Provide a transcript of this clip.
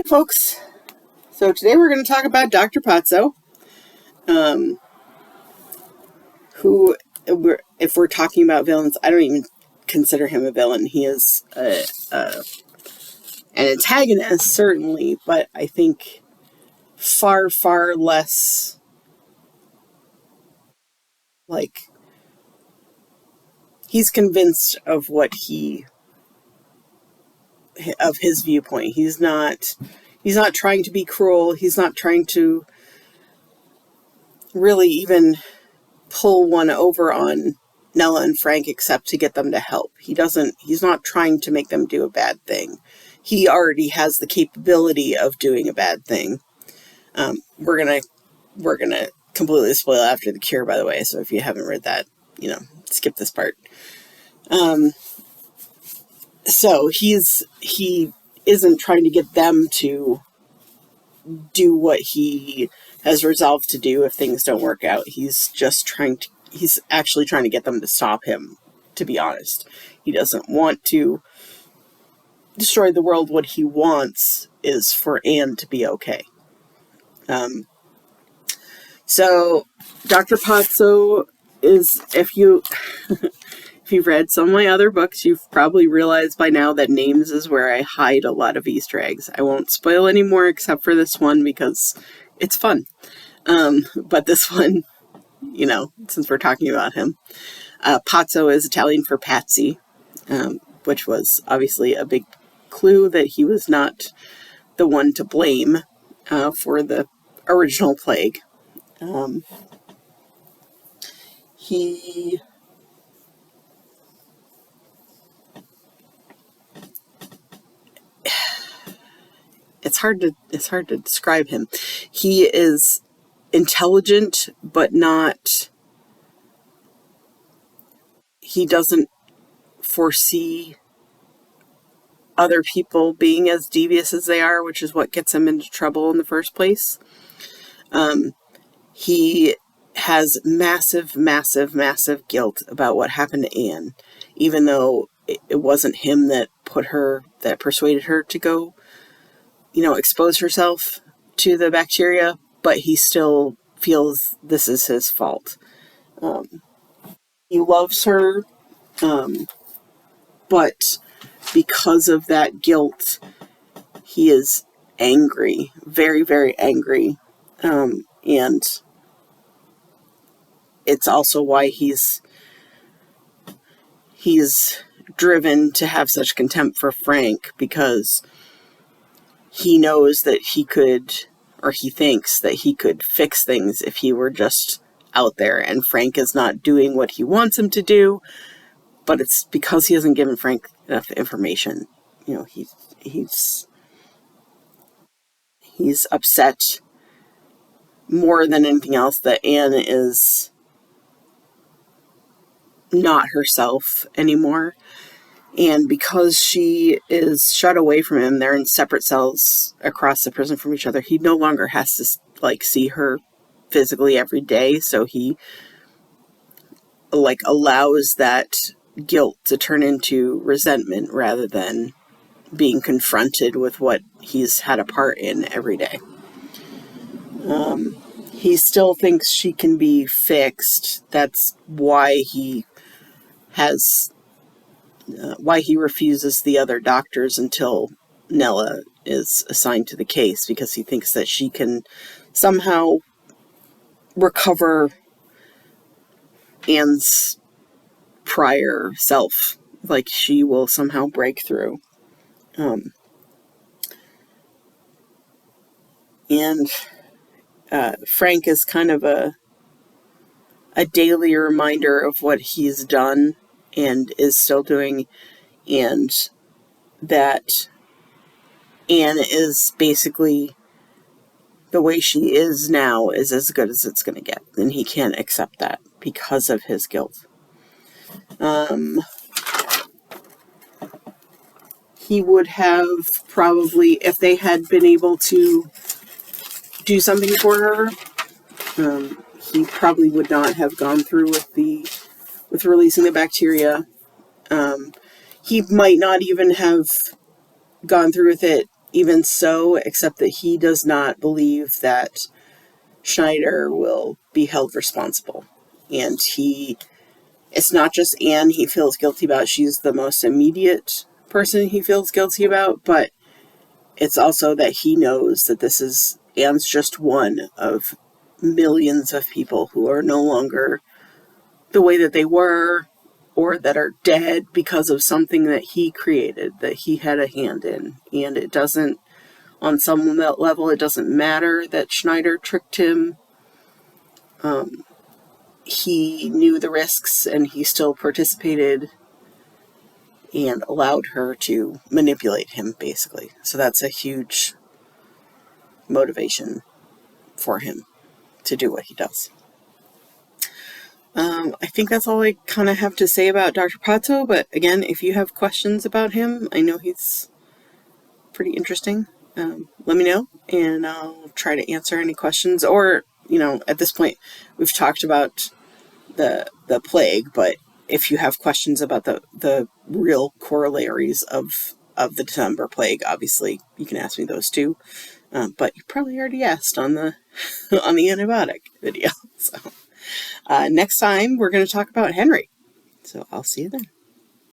Folks. So today we're going to talk about Dr. Pazzo, who, if we're talking about villains, I don't even consider him a villain. He is an antagonist, certainly, but I think far, far less like he's convinced of of his viewpoint. He's not trying to be cruel. He's not trying to really even pull one over on Nella and Frank except to get them to help. He's not trying to make them do a bad thing. He already has the capability of doing a bad thing. We're gonna completely spoil After the Cure, by the way, so if you haven't read that, skip this part. So he isn't trying to get them to do what he has resolved to do if things don't work out. He's actually trying to get them to stop him, to be honest. He doesn't want to destroy the world. What he wants is for Anne to be okay. So Dr. Pazzo is, if you've read some of my other books, you've probably realized by now that names is where I hide a lot of Easter eggs. I won't spoil any more except for this one because it's fun. But this one, since we're talking about him, Pazzo is Italian for Patsy, which was obviously a big clue that he was not the one to blame for the original plague. It's hard to describe him. He is intelligent, but he doesn't foresee other people being as devious as they are, which is what gets him into trouble in the first place. He has massive, massive, massive guilt about what happened to Anne, even though it wasn't him that persuaded her to go, expose herself to the bacteria, but he still feels this is his fault. He loves her, but because of that guilt, he is angry, very, very angry, and it's also why he's driven to have such contempt for Frank, because he knows that he thinks that he could fix things if he were just out there, and Frank is not doing what he wants him to do, but it's because he hasn't given Frank enough information. He's upset more than anything else that Anne is not herself anymore. And because she is shut away from him, they're in separate cells across the prison from each other. He no longer has to see her physically every day. So he allows that guilt to turn into resentment rather than being confronted with what he's had a part in every day. He still thinks she can be fixed. That's why he refuses the other doctors until Nella is assigned to the case, because he thinks that she can somehow recover Anne's prior self. She will somehow break through. And Frank is kind of a daily reminder of what he's done and is still doing, and that Anne is basically, the way she is now is as good as it's going to get, and he can't accept that because of his guilt. He would have probably, if they had been able to do something for her, he probably would not have gone through with releasing the bacteria. He might not even have gone through with it even so, except that he does not believe that Schneider will be held responsible. And it's not just Anne he feels guilty about. She's the most immediate person he feels guilty about, but it's also that he knows that Anne's just one of millions of people who are no longer the way that they were, or that are dead because of something that he created, that he had a hand in. And it doesn't, on some level, it doesn't matter that Schneider tricked him. He knew the risks and he still participated and allowed her to manipulate him, basically. So that's a huge motivation for him to do what he does. I think that's all I kind of have to say about Dr. Pazzo, but again, if you have questions about him, I know he's pretty interesting. Let me know, and I'll try to answer any questions. Or, at this point, we've talked about the plague, but if you have questions about the real corollaries of the December plague, obviously you can ask me those too. But you probably already asked on the on the antibiotic video. So next time we're going to talk about Henry. So I'll see you then.